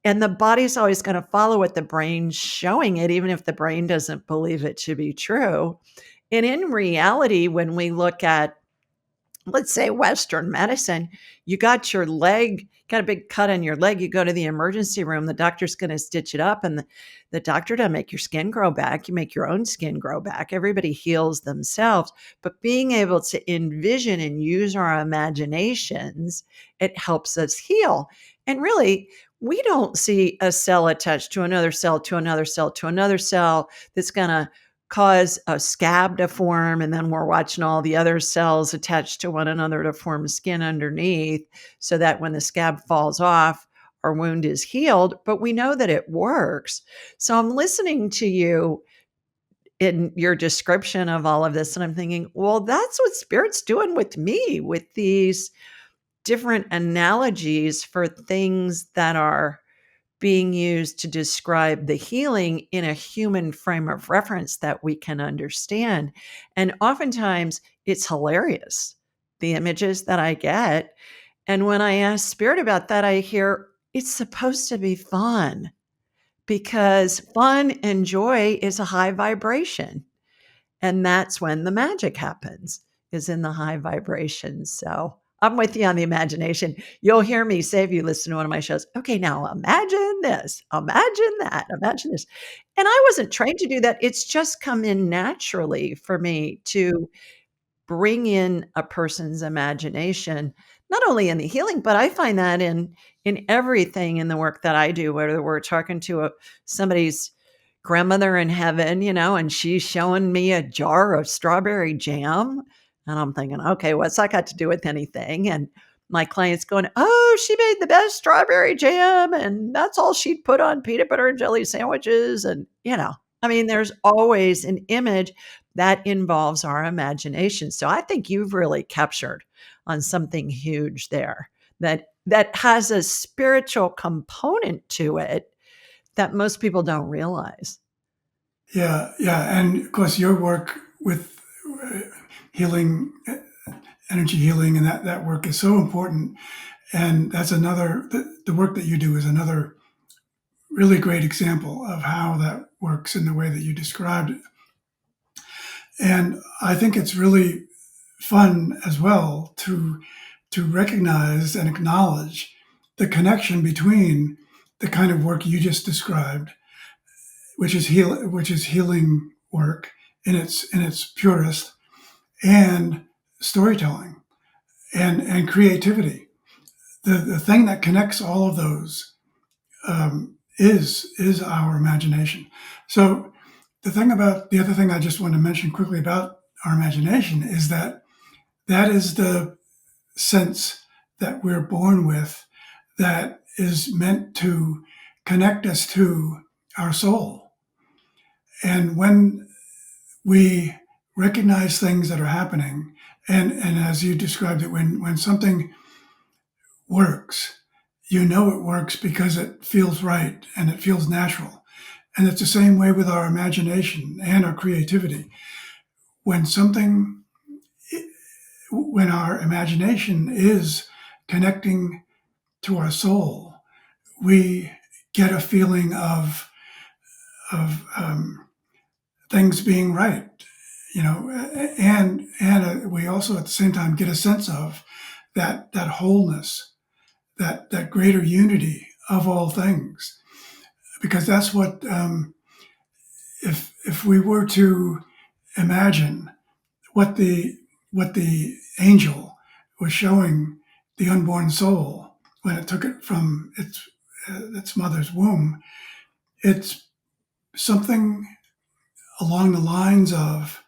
And the body's always going to follow what the brain's showing it, even if the brain doesn't believe it to be true. And in reality, when we look at, let's say, Western medicine, you got your leg, got a big cut on your leg, you go to the emergency room, the doctor's going to stitch it up, and the doctor doesn't make your skin grow back. You make your own skin grow back. Everybody heals themselves. But being able to envision and use our imaginations, it helps us heal. And really, we don't see a cell attached to another cell, to another cell, to another cell that's going to cause a scab to form, and then we're watching all the other cells attached to one another to form skin underneath, so that when the scab falls off, our wound is healed. But we know that it works. So I'm listening to you in your description of all of this, and I'm thinking, well, that's what spirit's doing with me, with these different analogies for things that are being used to describe the healing in a human frame of reference that we can understand. And oftentimes it's hilarious, the images that I get. And when I ask spirit about that, I hear it's supposed to be fun, because fun and joy is a high vibration. And that's when the magic happens, is in the high vibrations. So I'm with you on the imagination. You'll hear me say, if you listen to one of my shows, okay, now imagine this, imagine that, imagine this. And I wasn't trained to do that. It's just come in naturally for me to bring in a person's imagination, not only in the healing, but I find that in everything in the work that I do, whether we're talking to somebody's grandmother in heaven, and she's showing me a jar of strawberry jam. And I'm thinking, okay, what's that got to do with anything? And my client's going, oh, she made the best strawberry jam, and that's all she'd put on peanut butter and jelly sandwiches. And, there's always an image that involves our imagination. So I think you've really captured on something huge there that has a spiritual component to it that most people don't realize. Yeah, yeah, and of course your work with healing, energy healing, and that work is so important. And that's the work that you do is another really great example of how that works in the way that you described it. And I think it's really fun as well to recognize and acknowledge the connection between the kind of work you just described, which is healing work, in its purest, and storytelling and creativity. The thing that connects all of those is our imagination. So the other thing I just want to mention quickly about our imagination is that is the sense that we're born with that is meant to connect us to our soul. And when we recognize things that are happening, and as you described it, when something works, you know it works because it feels right and it feels natural. And it's the same way with our imagination and our creativity. When our imagination is connecting to our soul, we get a feeling of things being right, and we also at the same time get a sense of that wholeness, that greater unity of all things, because that's what if we were to imagine what the angel was showing the unborn soul when it took it from its mother's womb, it's something along the lines of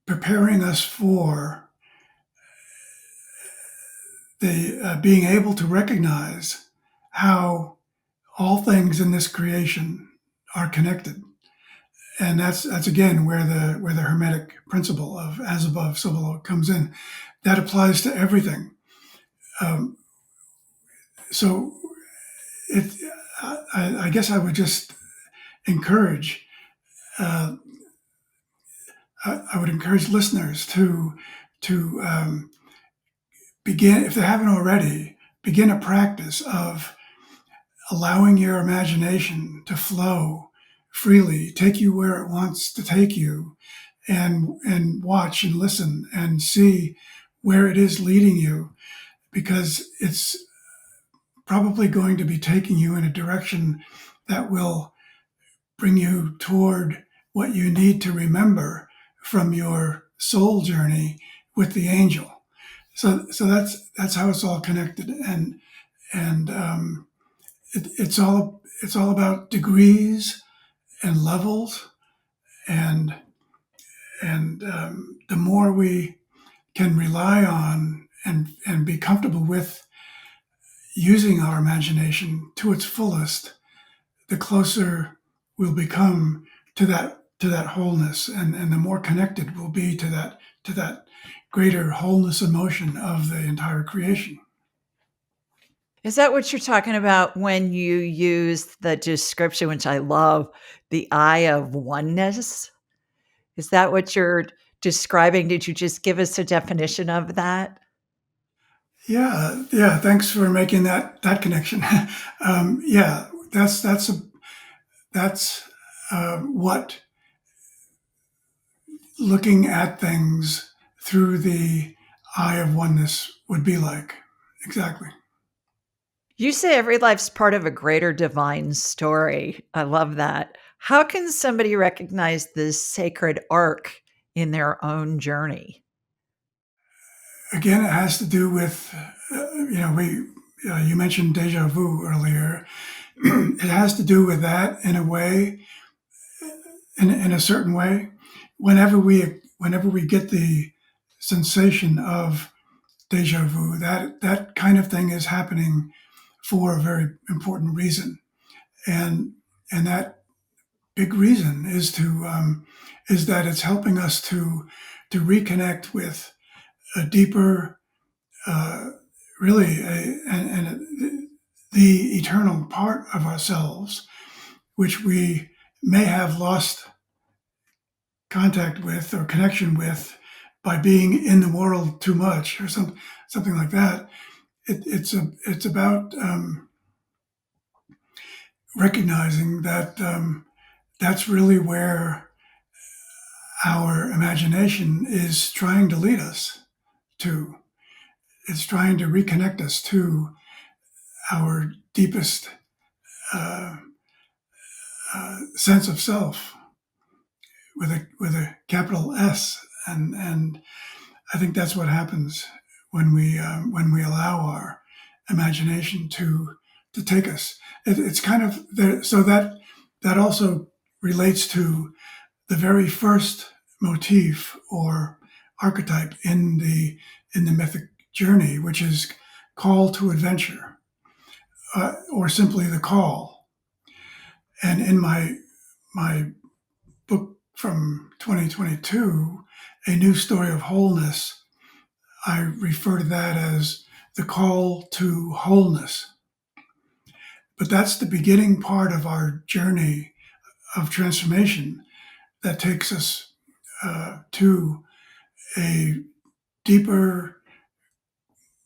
preparing us for the being able to recognize how all things in this creation are connected. And that's again where the Hermetic principle of as above, so below comes in. That applies to everything. So I guess I would just encourage I would encourage listeners to begin, if they haven't already, begin a practice of allowing your imagination to flow freely, take you where it wants to take you, and watch and listen and see where it is leading you, because it's probably going to be taking you in a direction that will bring you toward what you need to remember from your soul journey with the angel. So that's how it's all connected, and it's all about degrees and levels, and the more we can rely on and be comfortable with using our imagination to its fullest, the closer we'll become to that wholeness, and the more connected we'll be to that greater wholeness emotion of the entire creation. Is that what you're talking about when you use the description, which I love, the eye of oneness? Is that what you're describing? Did you just give us a definition of that? Yeah. Thanks for making that connection. Yeah, that's what looking at things through the eye of oneness would be like. Exactly. You say every life's part of a greater divine story. I love that. How can somebody recognize this sacred arc in their own journey? Again, it has to do with, you mentioned déjà vu earlier. It has to do with that in a way, in a certain way. Whenever we get the sensation of déjà vu, that kind of thing is happening for a very important reason, and that big reason is that it's helping us to reconnect with a deeper, really, the eternal part of ourselves, which we may have lost contact with or connection with by being in the world too much, or something like that. It's about recognizing that that's really where our imagination is trying to lead us to. It's trying to reconnect us to our deepest uh, sense of self, with a capital S, and I think that's what happens when we allow our imagination to take us. It's kind of there, so that also relates to the very first motif or archetype in the mythic journey, which is call to adventure, or simply the call. And in my book from 2022, A New Story of Wholeness, I refer to that as the call to wholeness. But that's the beginning part of our journey of transformation that takes us to a deeper,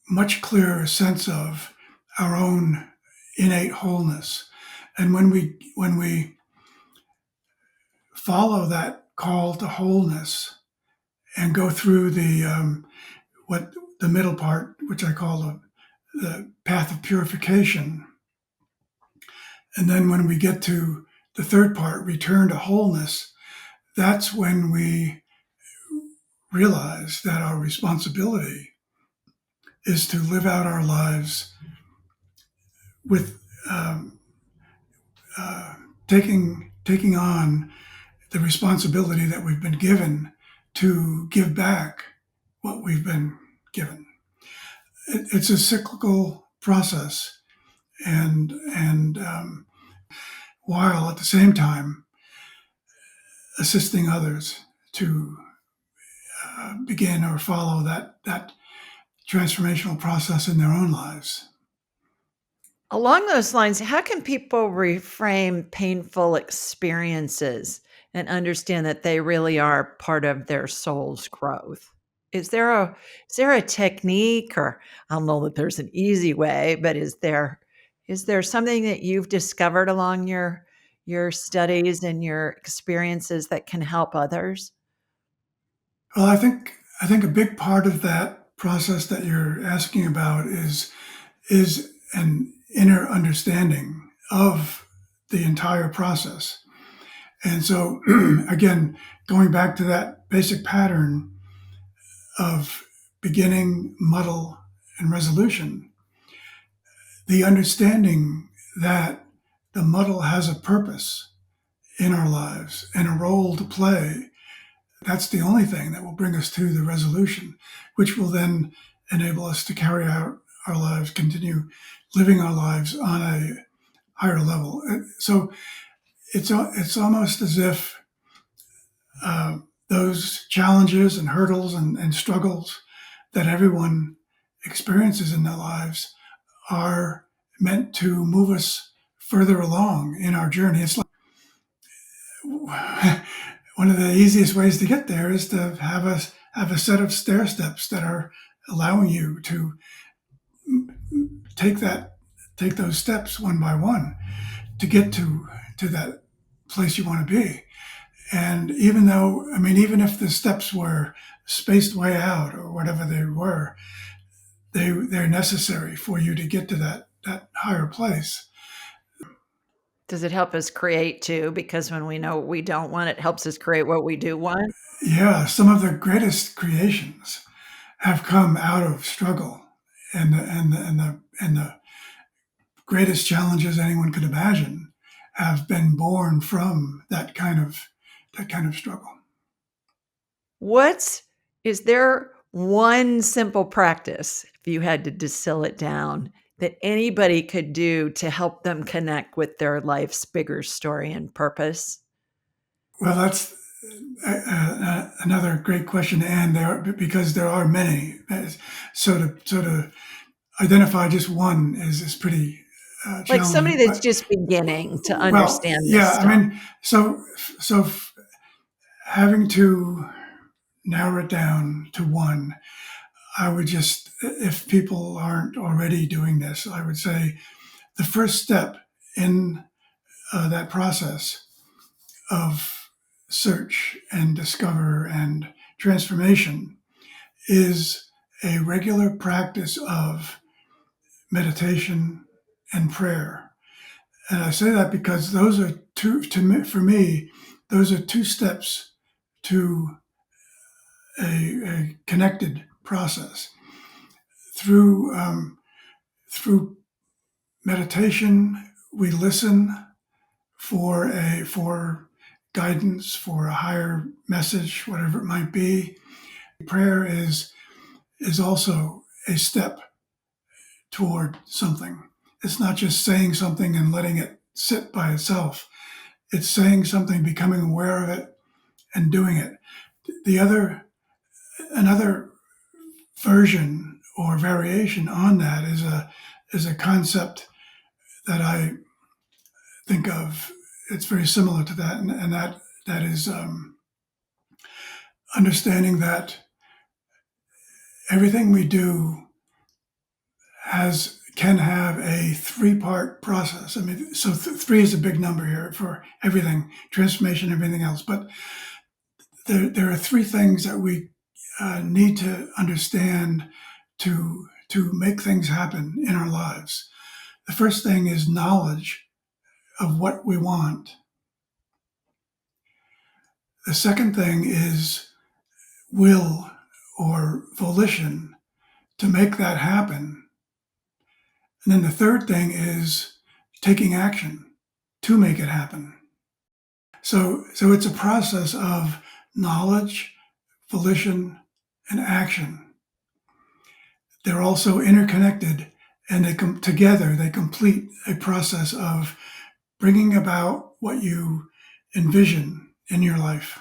much clearer sense of our own innate wholeness. And when we follow that call to wholeness and go through the middle part, which I call the path of purification, and then when we get to the third part, return to wholeness, that's when we realize that our responsibility is to live out our lives with taking on the responsibility that we've been given to give back what we've been given. It's a cyclical process, and while at the same time assisting others to begin or follow that transformational process in their own lives. Along those lines, how can people reframe painful experiences and understand that they really are part of their soul's growth? Is there a technique, or I don't know that there's an easy way, but is there something that you've discovered along your studies and your experiences that can help others? Well, I think a big part of that process that you're asking about is an inner understanding of the entire process. And so, again, going back to that basic pattern of beginning, muddle, and resolution, the understanding that the muddle has a purpose in our lives and a role to play, that's the only thing that will bring us to the resolution, which will then enable us to carry out our lives, continue living our lives on a higher level. So it's almost as if those challenges and hurdles and struggles that everyone experiences in their lives are meant to move us further along in our journey. It's like one of the easiest ways to get there is to have a set of stair steps that are allowing you to take those steps one by one to get to that place you want to be. And even if the steps were spaced way out or whatever they were, they're necessary for you to get to that higher place. Does it help us create too? Because when we know what we don't want, it helps us create what we do want. Yeah, some of the greatest creations have come out of struggle, and the greatest challenges anyone could imagine have been born from that kind of struggle. Is there one simple practice, if you had to distill it down, that anybody could do to help them connect with their life's bigger story and purpose? Well, that's another great question, and because there are many. So to identify just one is pretty Like somebody challenging. that's just beginning to Well, understand this yeah, stuff. having to narrow it down to one, I would just, if people aren't already doing this, I would say the first step in that process of search and discover and transformation is a regular practice of meditation and prayer. And I say that because those are for me, those are two steps to a connected process. Through meditation, we listen for guidance, for a higher message, whatever it might be. Prayer is also a step toward something. It's not just saying something and letting it sit by itself. It's saying something, becoming aware of it, and doing it. Another version or variation on that is a concept that I think of. It's very similar to that, and that is understanding that everything we do can have a three-part process. I mean, so three is a big number here for everything, transformation, everything else. But there are three things that we need to understand to make things happen in our lives. The first thing is knowledge of what we want. The second thing is will or volition to make that happen. And then the third thing is taking action to make it happen. So it's a process of knowledge, volition, and action. They're also interconnected, and together they complete a process of bringing about what you envision in your life.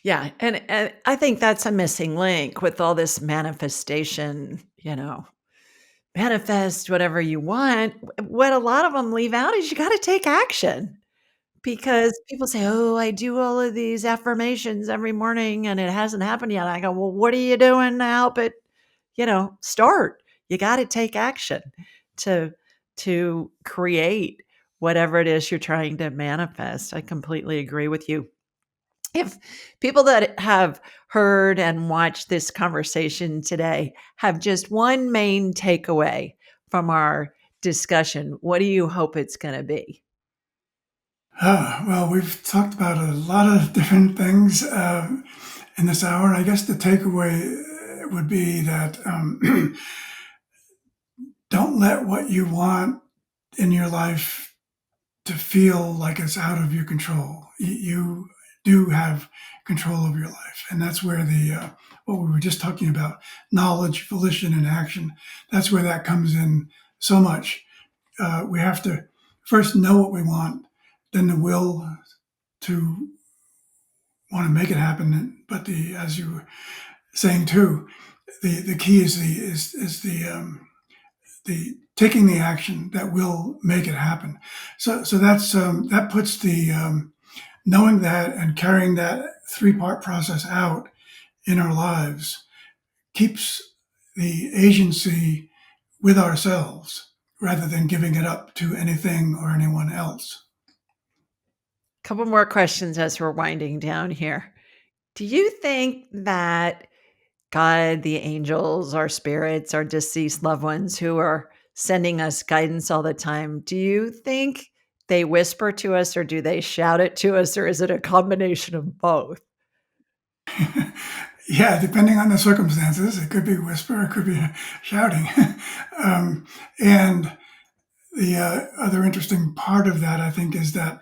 Yeah, and I think that's a missing link with all this manifestation, manifest whatever you want. What a lot of them leave out is you gotta take action because people say, "Oh, I do all of these affirmations every morning and it hasn't happened yet." I go, "Well, what are you doing to help it, start?" You gotta take action to create whatever it is you're trying to manifest. I completely agree with you. If people that have heard and watched this conversation today have just one main takeaway from our discussion, what do you hope it's going to be? Well, we've talked about a lot of different things in this hour. I guess the takeaway would be that don't let what you want in your life to feel like it's out of your control. You do have control of your life, and that's where the what we were just talking about, knowledge, volition, and action. That's where that comes in so much. We have to first know what we want, then the will to want to make it happen. But as you were saying too, the key is the taking the action that will make it happen. So that's that puts the knowing that and carrying that three-part process out in our lives keeps the agency with ourselves rather than giving it up to anything or anyone else. Couple more questions as we're winding down here. Do you think that God, the angels, our spirits, our deceased loved ones who are sending us guidance all the time, do you think they whisper to us or do they shout it to us, or is it a combination of both? Yeah, depending on the circumstances, it could be whisper, it could be shouting. And the other interesting part of that, I think, is that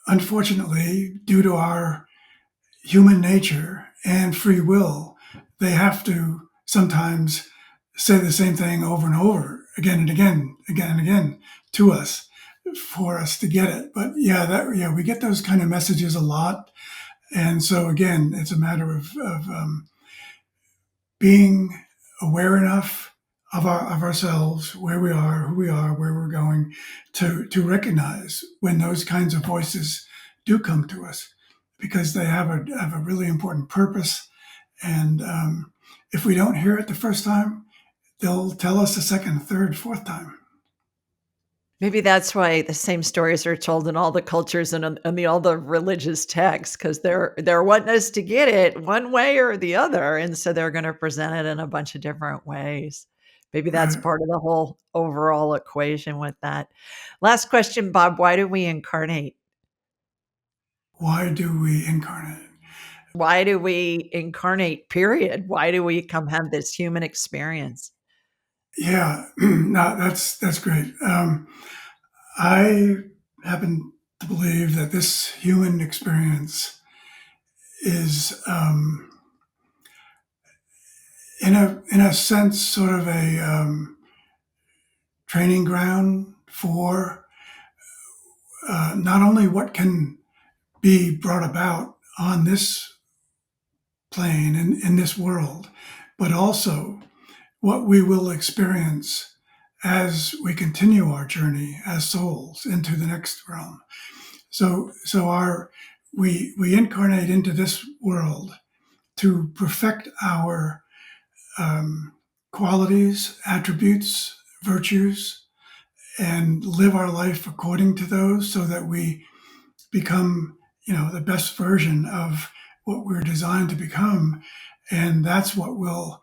unfortunately, due to our human nature and free will, they have to sometimes say the same thing over and over, again and again, again and again to us for us to get it. But we get those kind of messages a lot. And so again, it's a matter of being aware enough of ourselves, where we are, who we are, where we're going, to recognize when those kinds of voices do come to us, because they have a really important purpose. And if we don't hear it the first time, they'll tell us the second, third, fourth time. Maybe that's why the same stories are told in all the cultures and all the religious texts, because they're wanting us to get it one way or the other, and so they're going to present it in a bunch of different ways. Maybe that's Right. part of the whole overall equation with that. Last question, Bob. Why do we incarnate? Why do we incarnate? Why do we incarnate, period? Why do we come have this human experience? Yeah, no, that's great. I happen to believe that this human experience is, in a sense, sort of a training ground for not only what can be brought about on this plane in this world, but also what we will experience as we continue our journey as souls into the next realm. So we incarnate into this world to perfect our qualities, attributes, virtues, and live our life according to those, so that we become, the best version of what we're designed to become, and that's what will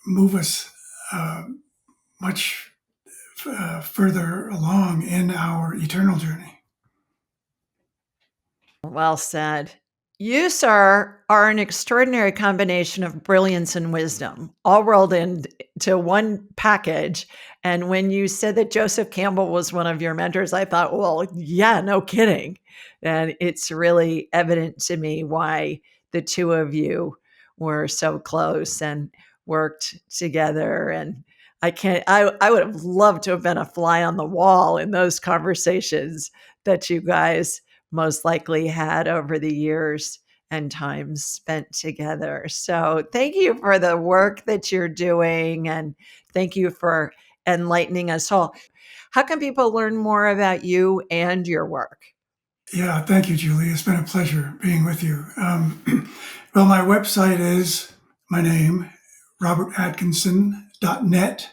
move us much further along in our eternal journey. Well said. You, sir, are an extraordinary combination of brilliance and wisdom, all rolled into one package. And when you said that Joseph Campbell was one of your mentors, I thought, well, yeah, no kidding. And it's really evident to me why the two of you were so close and worked together. And I would have loved to have been a fly on the wall in those conversations that you guys most likely had over the years and times spent together. So thank you for the work that you're doing, and thank you for enlightening us all. How can people learn more about you and your work? Yeah, thank you, Julie. It's been a pleasure being with you. Well, my website is my name, robertatkinson.net,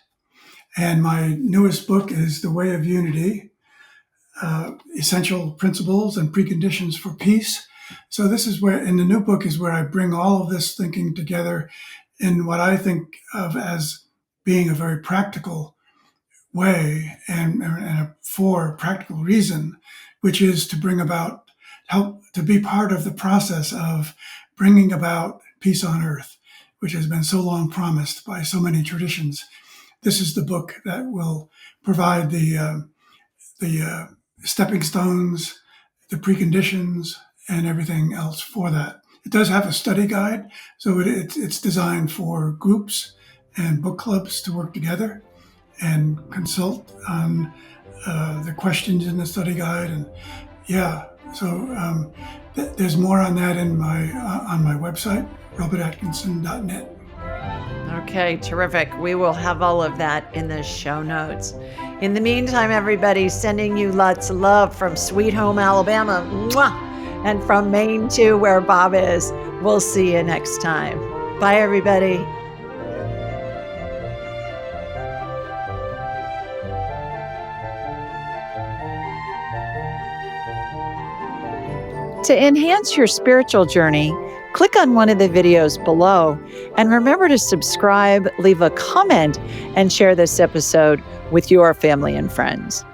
and my newest book is The Way of Unity, Essential Principles and Preconditions for Peace. So this is where, in the new book, is where I bring all of this thinking together in what I think of as being a very practical way, and for practical reason, which is to bring about, help to be part of the process of bringing about peace on earth, which has been so long promised by so many traditions. This is the book that will provide the stepping stones, the preconditions, and everything else for that. It does have a study guide, so it's designed for groups and book clubs to work together and consult on the questions in the study guide. And there's more on that on my website, robertatkinson.net. Okay, terrific. We will have all of that in the show notes. In the meantime, everybody, sending you lots of love from Sweet Home, Alabama. Mwah! And from Maine too, where Bob is. We'll see you next time. Bye, everybody. To enhance your spiritual journey, click on one of the videos below, and remember to subscribe, leave a comment, and share this episode with your family and friends.